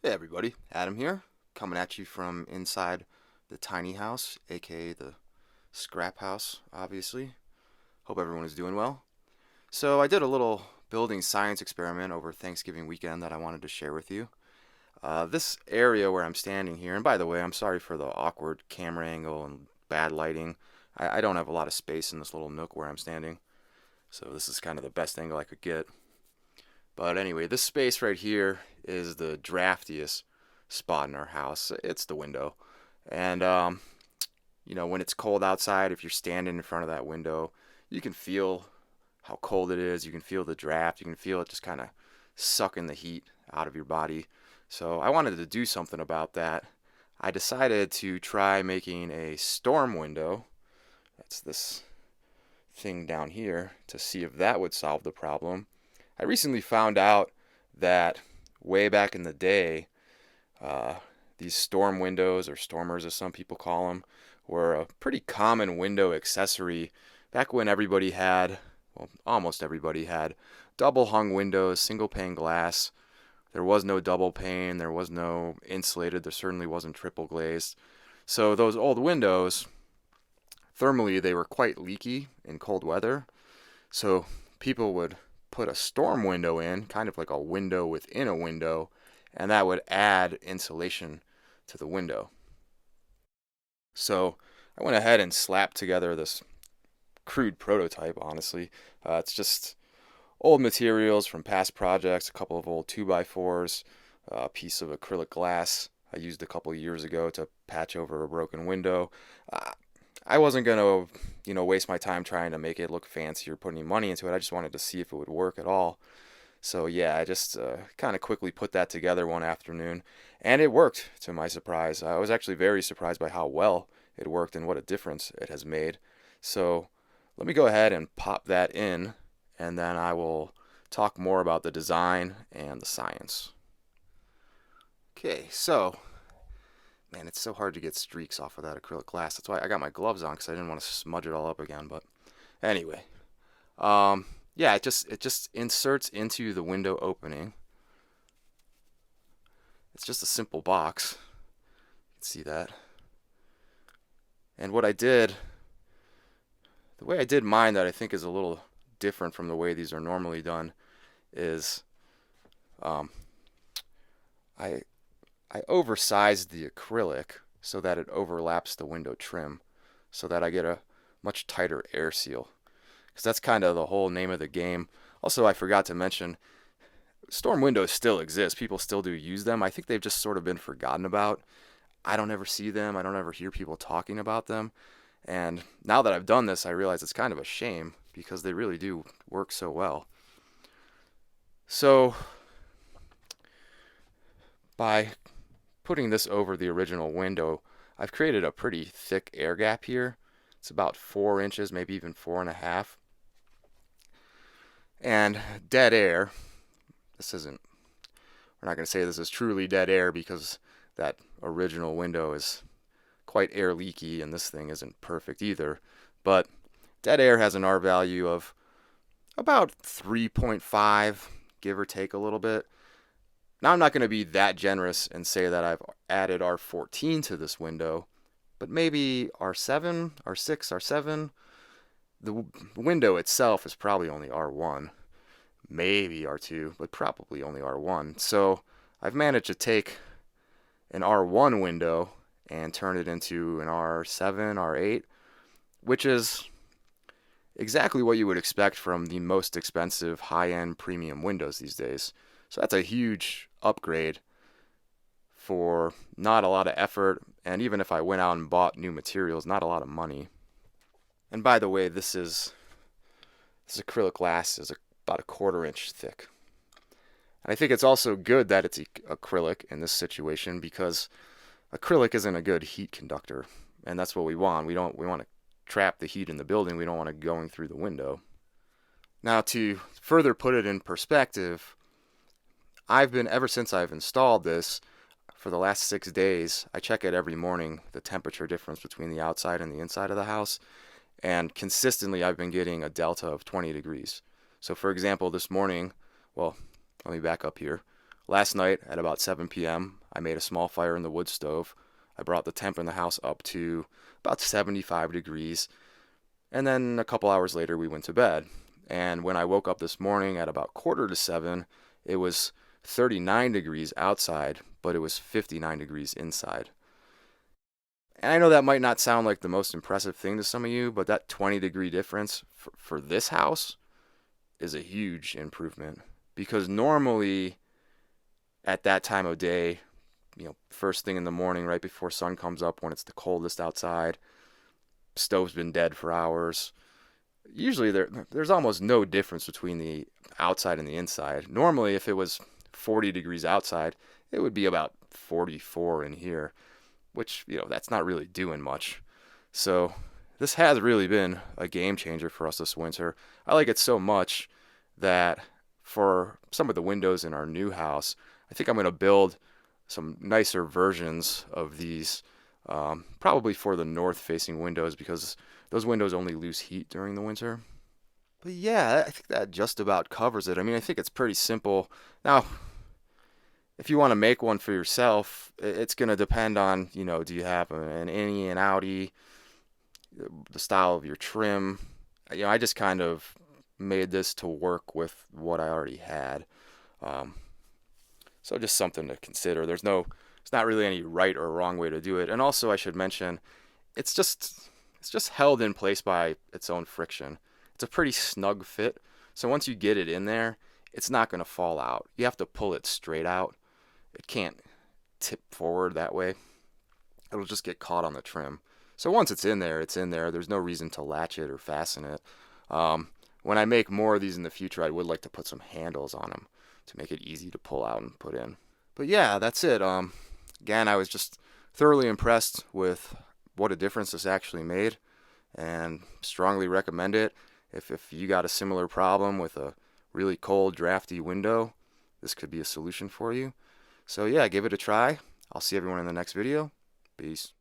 Hey everybody, Adam here, coming at you from inside the tiny house, aka the scrap house, obviously. Hope everyone is doing well. So, I did a little building science experiment over Thanksgiving weekend that I wanted to share with you. This area where I'm standing here, and by the way, I'm sorry for the awkward camera angle and bad lighting. I don't have a lot of space in this little nook where I'm standing, so this is kind of the best angle I could get. But anyway, this space right here is the draftiest spot in our house. It's the window. And, when it's cold outside, if you're standing in front of that window, you can feel how cold it is. You can feel the draft. You can feel it just kind of sucking the heat out of your body. So I wanted to do something about that. I decided to try making a storm window. That's this thing down here to see if that would solve the problem. I recently found out that way back in the day, uh, these storm windows, or stormers as some people call them, were a pretty common window accessory back when everybody had, well, almost everybody had, double hung windows, single pane glass. There was no double pane, there was no insulated, there certainly wasn't triple glazed. So those old windows, thermally, they were quite leaky in cold weather. So people would put a storm window in, kind of like a window within a window, and that would add insulation to the window. So I went ahead and slapped together this crude prototype, honestly. It's just old materials from past projects, a couple of old 2x4s, a piece of acrylic glass I used a couple years ago to patch over a broken window. Uh, I wasn't gonna, waste my time trying to make it look fancy or put any money into it. I just wanted to see if it would work at all. So yeah, I just kind of quickly put that together one afternoon, and it worked to my surprise. I was actually very surprised by how well it worked and what a difference it has made. So let me go ahead and pop that in, and then I will talk more about the design and the science. Okay, so man, it's so hard to get streaks off of that acrylic glass. That's why I got my gloves on because I didn't want to smudge it all up again. But anyway, yeah, it just inserts into the window opening. It's just a simple box. You can see that. And what I did, the way I did mine that I think is a little different from the way these are normally done, is um, I I oversized the acrylic so that it overlaps the window trim, so that I get a much tighter air seal. Because that's kind of the whole name of the game. Also, I forgot to mention, storm windows still exist. People still do use them. I think they've just sort of been forgotten about. I don't ever see them. I don't ever hear people talking about them. And now that I've done this, I realize it's kind of a shame because they really do work so well. So, by putting this over the original window, I've created a pretty thick air gap here. It's about 4 inches, maybe even 4.5. And dead air, this isn't, we're not going to say this is truly dead air because that original window is quite air leaky and this thing isn't perfect either. But dead air has an R value of about 3.5, give or take a little bit. Now I'm not going to be that generous and say that I've added R14 to this window, but maybe R7, R6, R7. The window itself is probably only R1, maybe R2, but probably only R1. So I've managed to take an R1 window and turn it into an R7, R8, which is exactly what you would expect from the most expensive high-end premium windows these days. So that's a huge upgrade for not a lot of effort, and even if I went out and bought new materials, not a lot of money. And by the way, this acrylic glass is about a 1/4 inch thick. And I think it's also good that it's acrylic in this situation because acrylic isn't a good heat conductor, and that's what we want. We want to trap the heat in the building. We don't want it going through the window. Now, to further put it in perspective, I've been, ever since I've installed this, for the last 6 days, I check it every morning, the temperature difference between the outside and the inside of the house, and consistently I've been getting a delta of 20 degrees. So for example, this morning, well, let me back up here. Last night at about 7 p.m., I made a small fire in the wood stove. I brought the temp in the house up to about 75 degrees, and then a couple hours later we went to bed. And when I woke up this morning at about quarter to 7, it was 39 degrees outside, but it was 59 degrees inside. And I know that might not sound like the most impressive thing to some of you, but that 20-degree difference for this house is a huge improvement. Because normally at that time of day, first thing in the morning, right before sun comes up, when it's the coldest outside, stove's been dead for hours. Usually there's almost no difference between the outside and the inside. Normally, if it was 40 degrees outside, it would be about 44 in here, which, that's not really doing much. So this has really been a game changer for us this winter. I like it so much that for some of the windows in our new house, I think I'm going to build some nicer versions of these, probably for the north-facing windows, because those windows only lose heat during the winter. But yeah, I think that just about covers it. I mean, I think it's pretty simple. Now, if you want to make one for yourself, it's going to depend on, do you have an innie and outie, the style of your trim. I just kind of made this to work with what I already had. Um, so just something to consider. It's not really any right or wrong way to do it. And also, I should mention, it's just held in place by its own friction. It's a pretty snug fit. So once you get it in there, it's not going to fall out. You have to pull it straight out. It can't tip forward that way. It'll just get caught on the trim. So once it's in there, it's in there. There's no reason to latch it or fasten it. When I make more of these in the future, I would like to put some handles on them to make it easy to pull out and put in. But yeah, that's it. Again, I was just thoroughly impressed with what a difference this actually made, and strongly recommend it. If you got a similar problem with a really cold, drafty window, this could be a solution for you. So yeah, give it a try. I'll see everyone in the next video. Peace.